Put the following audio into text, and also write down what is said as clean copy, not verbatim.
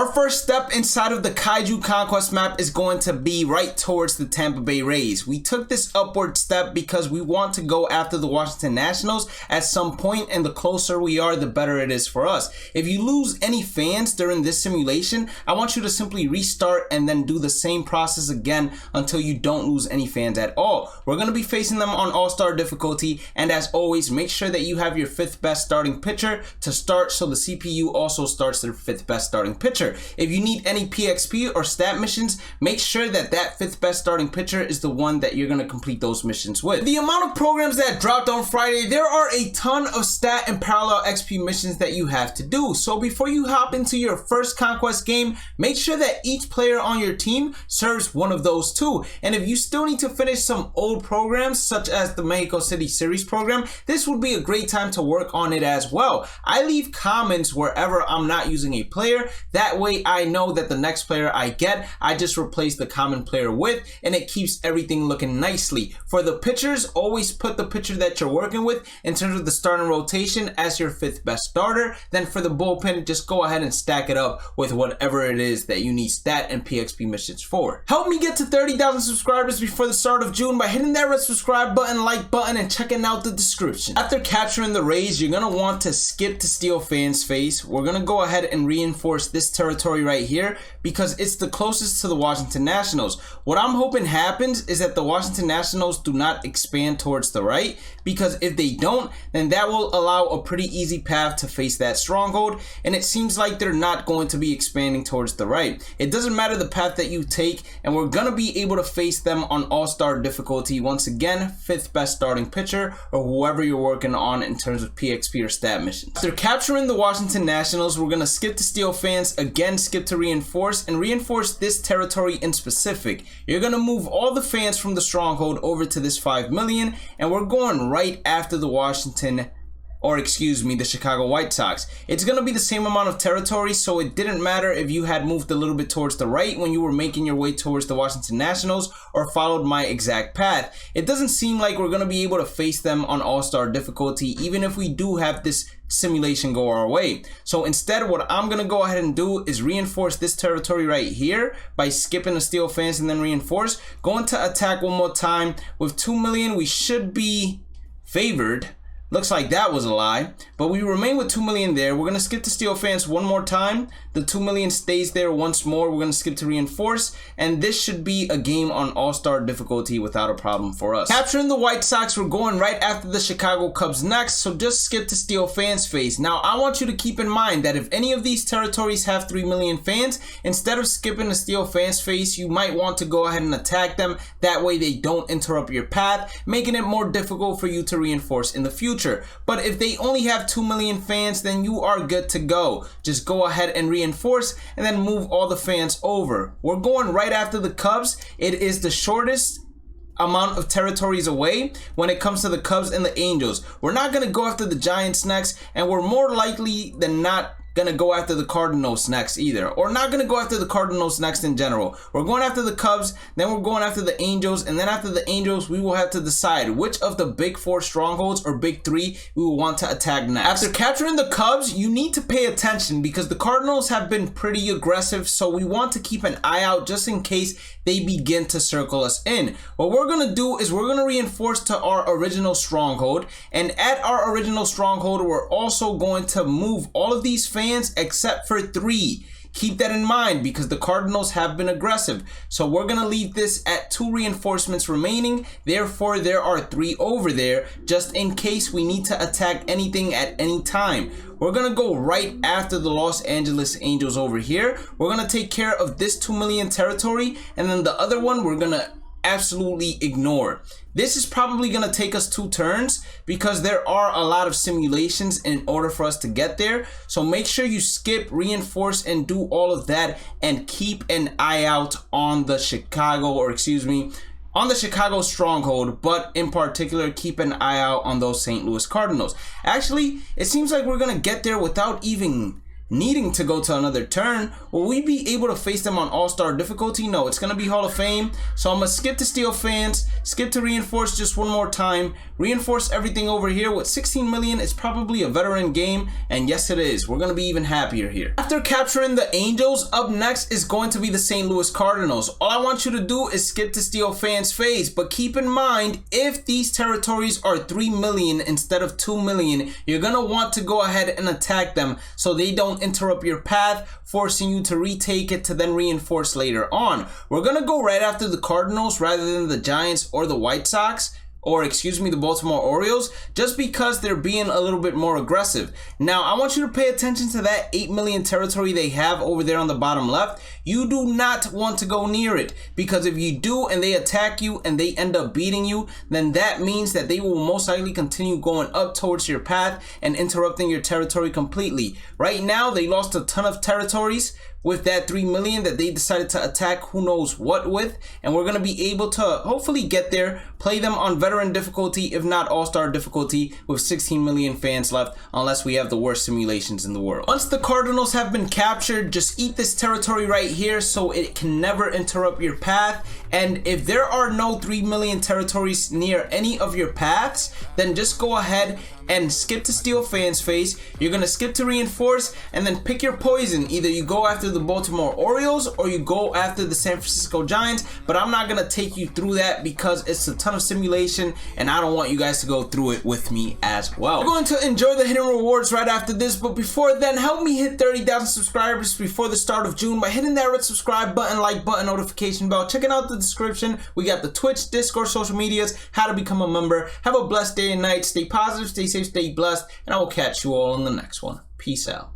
Our first step inside of the KAIJU Conquest map is going to be right towards the Tampa Bay Rays. We took this upward step because we want to go after the Washington Nationals at some point, and the closer we are, the better it is for us. If you lose any fans during this simulation, I want you to simply restart and then do the same process again until you don't lose any fans at all. We're going to be facing them on all-star difficulty, and as always, make sure that you have your 5th best starting pitcher to start so the CPU also starts their 5th best starting pitcher. If you need any PXP or stat missions, make sure that that 5th best starting pitcher is the one that you're going to complete those missions with. The amount of programs that dropped on Friday, there are a ton of stat and parallel XP missions that you have to do. So before you hop into your first Conquest game, make sure that each player on your team serves one of those too. And if you still need to finish some old programs such as the Mexico City Series program, this would be a great time to work on it as well. I leave comments wherever I'm not using a player. That way I know that the next player I get, I just replace the common player with, and it keeps everything looking nicely. For the pitchers, always put the pitcher that you're working with in terms of the starting rotation as your 5th best starter. Then for the bullpen, just go ahead and stack it up with whatever it is that you need stat and PXP missions for. Help me get to 30,000 subscribers before the start of June by hitting that red subscribe button, like button, and checking out the description. After capturing the Rays, you're going to want to skip to steal fans' face. We're going to go ahead and reinforce this territory right here because it's the closest to the Washington Nationals. What I'm hoping happens is that the Washington Nationals do not expand towards the right, because if they don't, then that will allow a pretty easy path to face that stronghold, and it seems like they're not going to be expanding towards the right. It doesn't matter the path that you take, and we're going to be able to face them on all-star difficulty. Once again, 5th best starting pitcher or whoever you're working on in terms of PXP or stat missions. After capturing the Washington Nationals, we're going to skip to steal fans, again skip to reinforce, and reinforce this territory in specific. You're going to move all the fans from the stronghold over to this 5 million, and we're going right after the the Chicago White Sox. It's going to be the same amount of territory, so it didn't matter if you had moved a little bit towards the right when you were making your way towards the Washington Nationals or followed my exact path. It doesn't seem like we're going to be able to face them on all-star difficulty, even if we do have this simulation go our way. So instead, what I'm going to go ahead and do is reinforce this territory right here by skipping the steal fans and then reinforce. Going to attack one more time. With 2 million, we should be favored. Looks like that was a lie, but we remain with 2 million there. We're going to skip to steal fans one more time. The 2 million stays there once more. We're going to skip to reinforce, and this should be a game on all-star difficulty without a problem for us. Capturing the White Sox, we're going right after the Chicago Cubs next, so just skip to steal fans phase. Now, I want you to keep in mind that if any of these territories have 3 million fans, instead of skipping the steal fans phase, you might want to go ahead and attack them. That way they don't interrupt your path, making it more difficult for you to reinforce in the future. But if they only have 2 million fans, then you are good to go. Just go ahead and reinforce and then move all the fans over. We're going right after the Cubs. It is the shortest amount of territories away when it comes to the Cubs and the Angels. We're not going to go after the Giants next, and we're more likely than not gonna go after the Cardinals next either, or not gonna go after the Cardinals next in general. We're going after the Cubs, then we're going after the Angels, and then after the Angels we will have to decide which of the big 4 strongholds or big 3 we will want to attack next. After capturing the Cubs, you need to pay attention because the Cardinals have been pretty aggressive, so we want to keep an eye out just in case they begin to circle us in. What we're gonna do is we're gonna reinforce to our original stronghold, and at our original stronghold we're also going to move all of these fans except for 3. Keep that in mind because the Cardinals have been aggressive. So we're going to leave this at 2 reinforcements remaining. Therefore, there are 3 over there just in case we need to attack anything at any time. We're going to go right after the Los Angeles Angels over here. We're going to take care of this 2 million territory, and then the other one we're going to absolutely ignore. This is probably going to take us 2 turns because there are a lot of simulations in order for us to get there. So make sure you skip, reinforce, and do all of that, and keep an eye out on the Chicago stronghold, but in particular keep an eye out on those St. Louis Cardinals. Actually, it seems like we're going to get there without even needing to go to another turn. Will we be able to face them on All-Star difficulty? No, it's gonna be Hall of Fame. So I'm gonna skip to Steel Fans, skip to Reinforce just one more time, reinforce everything over here. With 16 million, it's probably a veteran game, and yes it is. We're gonna be even happier here. After capturing the Angels, up next is going to be the St. Louis Cardinals. All I want you to do is skip to Steel Fans phase, but keep in mind, if these territories are 3 million instead of 2 million, you're gonna want to go ahead and attack them so they don't interrupt your path, forcing you to retake it to then reinforce later on. We're gonna go right after the Cardinals rather than the Giants or the White Sox, or excuse me, the Baltimore Orioles, just because they're being a little bit more aggressive. Now, I want you to pay attention to that 8 million territory they have over there on the bottom left. You do not want to go near it, because if you do and they attack you and they end up beating you, then that means that they will most likely continue going up towards your path and interrupting your territory completely. Right now, they lost a ton of territories with that 3 million that they decided to attack who knows what with, and we're going to be able to hopefully get there, play them on veteran difficulty, if not all-star difficulty, with 16 million fans left, unless we have the worst simulations in the world. Once the Cardinals have been captured, just eat this territory right here so it can never interrupt your path. And if there are no 3 million territories near any of your paths, then just go ahead and skip to Steel Fans phase. You're gonna skip to Reinforce and then pick your poison. Either you go after the Baltimore Orioles or you go after the San Francisco Giants, but I'm not gonna take you through that because it's a ton of simulation and I don't want you guys to go through it with me as well. We're going to enjoy the hidden rewards right after this, but before then, help me hit 30,000 subscribers before the start of June by hitting that red subscribe button, like button, notification bell, checking out the description. We got the Twitch, Discord, social medias, how to become a member. Have a blessed day and night. Stay positive, stay safe, stay blessed, and I will catch you all in the next one. Peace out.